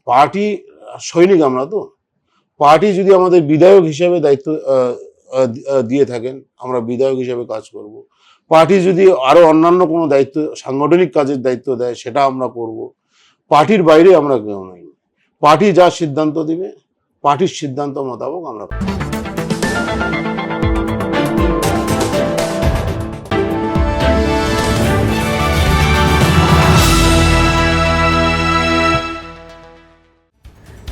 Party সৈনিক আমরা তো, পার্টি যদি আমাদের বিধায়ক হিসেবে দায়িত্ব দিয়ে থাকেন, আমরা বিধায়ক হিসেবে কাজ করব। পার্টি যদি আরো অন্যান্য কোনো দায়িত্ব, সাংগঠনিক কাজের দায়িত্ব দেয়, সেটা আমরা করব। পার্টির বাইরে আমরা কেউ নই। পার্টি যা সিদ্ধান্ত দিবে, পার্টির সিদ্ধান্ত মোতাবেক আমরা।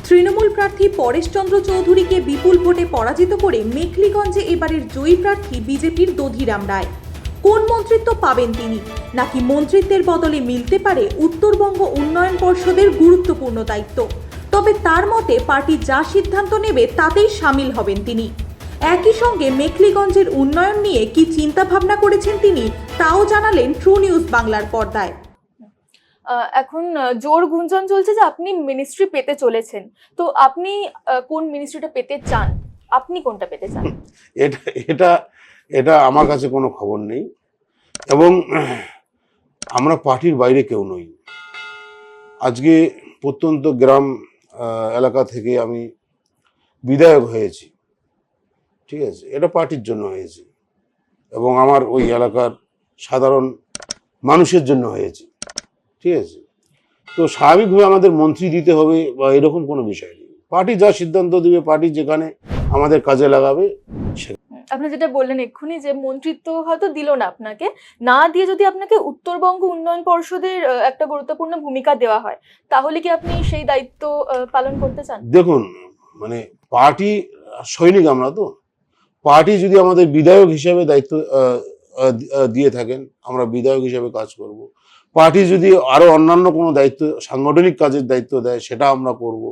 তৃণমূল প্রার্থী পরেশচন্দ্র চৌধুরীকে বিপুল ভোটে পরাজিত করে মেখলিগঞ্জে এবারের জয়ী প্রার্থী বিজেপির দধিরাম রায়। কোন মন্ত্রিত্ব পাবেন তিনি, নাকি মন্ত্রিত্বের বদলে মিলতে পারে উত্তরবঙ্গ উন্নয়ন পর্ষদের গুরুত্বপূর্ণ দায়িত্ব? তবে তার মতে পার্টি যা সিদ্ধান্ত নেবে তাতেই সামিল হবেন তিনি। একই সঙ্গে মেখলিগঞ্জের উন্নয়ন নিয়ে কি চিন্তা ভাবনা করেছেন তিনি, তাও জানালেন ট্রু নিউজ বাংলার পর্দায়। এখন জোর গুঞ্জন চলছে যে আপনি মিনিস্ট্রি পেতে চলেছেন, তো আপনি কোন মিনিস্ট্রিটা পেতে চান? আপনি কোনটা পেতে চান? এটা এটা আমার কাছে কোনো খবর নেই, এবং আমরা পার্টির বাইরে কেউ নই। আজকে প্রত্যন্ত গ্রাম এলাকা থেকে আমি বিধায়ক হয়েছি, ঠিক আছে, এটা পার্টির জন্য হয়েছি, এবং আমার ওই এলাকার সাধারণ মানুষের জন্য হয়েছে, ঠিক আছে। তো স্বাভাবিকভাবে আমাদের মন্ত্রী দিতে হবে বা এরকম কোনো বিষয় নেই। পার্টি যা সিদ্ধান্ত দিবে, পার্টি যেখানে আমাদের কাজে লাগাবে। আপনি যেটা বললেন এক্ষুনি যে মন্ত্রিত্ব হয়তো দিল না আপনাকে, না দিয়ে যদি আপনাকে উত্তরবঙ্গ উন্নয়ন পর্ষদের একটা গুরুত্বপূর্ণ ভূমিকা দেওয়া হয়, তাহলে কি আপনি সেই দায়িত্ব পালন করতে চান? দেখুন, মানে পার্টি সৈনিক আমরা তো, পার্টি যদি আমাদের বিধায়ক হিসেবে দায়িত্ব দিয়ে থাকেন, আমরা বিধায়ক হিসেবে কাজ করব। পার্টি যদি আরো অন্যান্য কোনো দায়িত্ব, সাংগঠনিক কাজের দায়িত্ব দেয়, সেটা আমরা করব।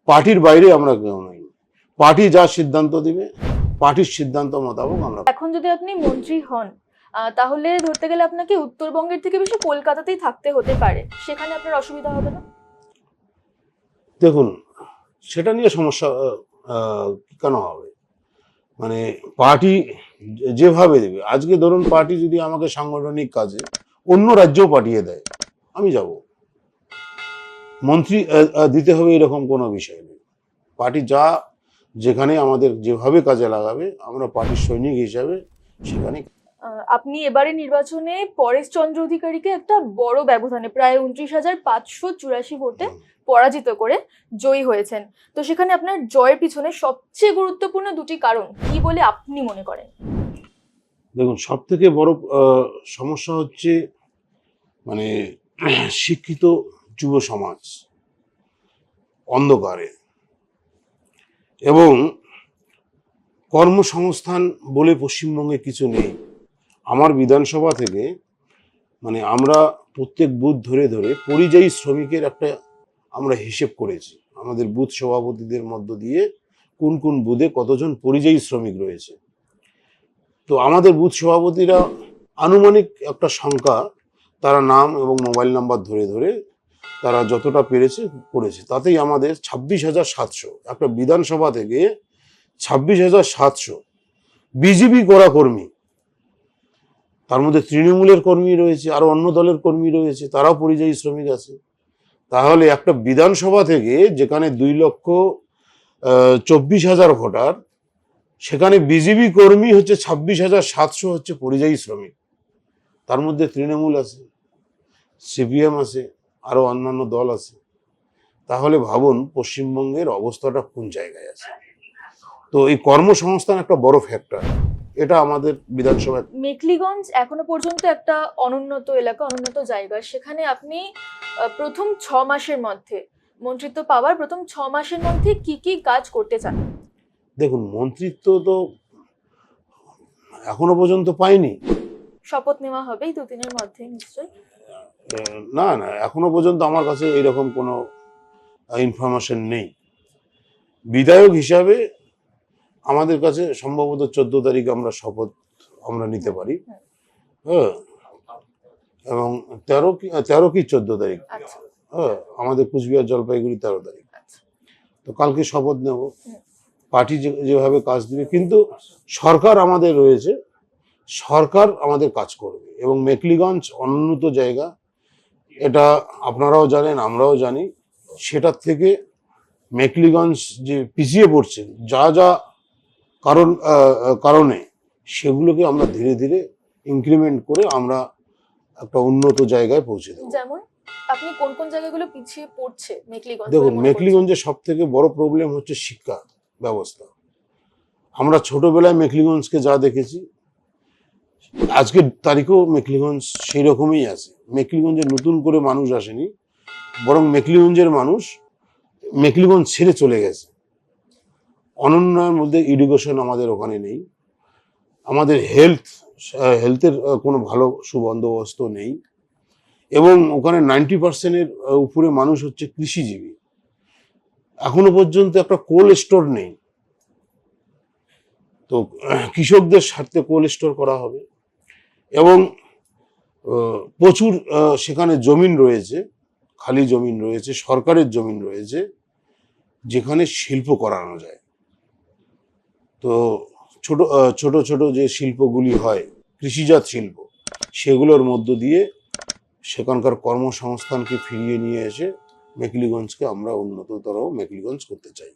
পার্টির বাইরে আমরা কেউ নই। পার্টি যা সিদ্ধান্ত দিবে, পার্টির সিদ্ধান্ত মোতাবেক আমরা। এখন যদি আপনি মন্ত্রী হন, তাহলে ধরতে গেলে আপনাকে উত্তরবঙ্গের থেকে বেশি কলকাতাতেই থাকতে হতে পারে, সেখানে আপনার অসুবিধা হবে না? দেখুন, সেটা নিয়ে সমস্যা কেন হবে? মানে পার্টি যেভাবে দেবে, আজকে ধরুন পার্টি যদি আমাকে সাংগঠনিক কাজে অন্য রাজ্যেও পাঠিয়ে দেয়, আমি যাব। মন্ত্রী দিতে হবে এরকম কোনো বিষয় নেই। পার্টি যা যেখানে আমাদের যেভাবে কাজে লাগাবে, আমরা পার্টির সৈনিক হিসাবে সেখানে। আপনি এবারে নির্বাচনে পরেশচন্দ্র অধিকারীকে একটা বড় ব্যবধানে প্রায় 29,584 ভোটে পরাজিত করে জয়ী হয়েছেন। তো সেখানে আপনার জয়ের পিছনে সবচেয়ে গুরুত্বপূর্ণ দুটি কারণ কি বলে আপনি মনে করেন? দেখুন, সব থেকে বড় সমস্যা হচ্ছে মানে শিক্ষিত যুব সমাজ অন্ধকারে, এবং কর্মসংস্থান বলে পশ্চিমবঙ্গে কিছু নেই। আমার বিধানসভা থেকে মানে আমরা প্রত্যেক বুথ ধরে ধরে পরিযায়ী শ্রমিকের একটা আমরা হিসেব করেছি, আমাদের বুথ সভাপতিদের মধ্য দিয়ে কোন কোন বুথে কতজন পরিযায়ী শ্রমিক রয়েছে। তো আমাদের বুথ সভাপতিরা আনুমানিক একটা সংখ্যা, তারা নাম এবং মোবাইল নাম্বার ধরে ধরে তারা যতটা পেরেছে করেছে। তাতেই আমাদের 26,700, একটা বিধানসভা থেকে 26,700 বিজেপি করা কর্মী, তার মধ্যে তৃণমূলের কর্মী রয়েছে, আরো অন্য দলের কর্মী রয়েছে, তারাও পরিযায়ী শ্রমিক আছে। তাহলে একটা বিধানসভা থেকে যেখানে 2,24,000 ভোটার, সেখানে বিজেপি কর্মী হচ্ছে 26,700 হচ্ছে পরিযায়ী শ্রমিক। তার মধ্যে তৃণমূল আছে, সিপিএম আছে, আরো অন্যান্য দল আছে। তাহলে ভাবুন পশ্চিমবঙ্গের অবস্থাটা কোন জায়গায় আছে। তো এই কর্মসংস্থান একটা বড় ফ্যাক্টর, এটা আমাদের বিধানসভা। মেখলিগঞ্জ এখনো পর্যন্ত একটা অনুন্নত এলাকা, অনুন্নত জায়গা, সেখানে আপনি প্রথম 6 মাসের মধ্যে মন্ত্রিত্ব পাওয়ার প্রথম 6 মাসের মধ্যে কি কি কাজ করতে চান? দেখুন, মন্ত্রিত্ব তো এখনো পর্যন্ত পাইনি। শপথ নেওয়া হবে এই 2 দিনের মধ্যে নিশ্চয়ই? না না, এখনো পর্যন্ত আমার কাছে এরকম কোনো ইনফরমেশন নেই। বিধায়ক হিসাবে আমাদের কাছে সম্ভবত 14 তারিখ আমরা শপথ নিতে পারি, হ্যাঁ, এবং 13 কি 14 তারিখ, হ্যাঁ, আমাদের কুচবিহার জলপাইগুড়ি 13 তারিখ। তো কালকে শপথ নেব, পার্টি যেভাবে কাজ দিবে, কিন্তু সরকার আমাদের রয়েছে, সরকার আমাদের কাজ করবে। এবং মেখলিগঞ্জ অনুন্নত জায়গা, এটা আপনারাও জানেন, আমরাও জানি। সেটার থেকে মেখলিগঞ্জ যে পিছিয়ে পড়ছে যা যা কারণে সেগুলোকে আমরা ধীরে ধীরে ইনক্রিমেন্ট করে আমরা একটা উন্নত জায়গায় পৌঁছে দেবো। যেমন আপনি কোন কোন জায়গাগুলো পিছিয়ে পড়ছে মেখলিগঞ্জ? দেখুন, মেখলিগঞ্জের সব থেকে বড় প্রবলেম হচ্ছে শিক্ষা ব্যবস্থা। আমরা ছোটবেলায় মেখলিগঞ্জকে যা দেখেছি, আজকের তারিখেও মেখলিগঞ্জ সেই রকমই আছে। মেখলিগঞ্জে নতুন করে মানুষ আসেনি, বরং মেখলিগঞ্জের মানুষ মেখলিগঞ্জ ছেড়ে চলে গেছে। অনুন্নয়নের মধ্যে এডুকেশন আমাদের ওখানে নেই, আমাদের হেলথের কোনো ভালো সুবন্দোবস্ত নেই, এবং ওখানে 90% উপরে মানুষ হচ্ছে কৃষিজীবী। এখনো পর্যন্ত একটা কোল্ড স্টোর নেই। তো কৃষকদের স্বার্থে কোল্ড স্টোর করা হবে, এবং প্রচুর সেখানে জমিন রয়েছে, খালি জমিন রয়েছে, সরকারের জমিন রয়েছে, যেখানে শিল্প করানো যায়। তো ছোট ছোট যে শিল্পগুলি হয়, কৃষিজাত শিল্প, সেগুলোর মধ্য দিয়ে সেখানকার কর্মসংস্থানকে ফিরিয়ে নিয়ে এসে মেখলিগঞ্জকে আমরা উন্নততর মেখলিগঞ্জ করতে চাই।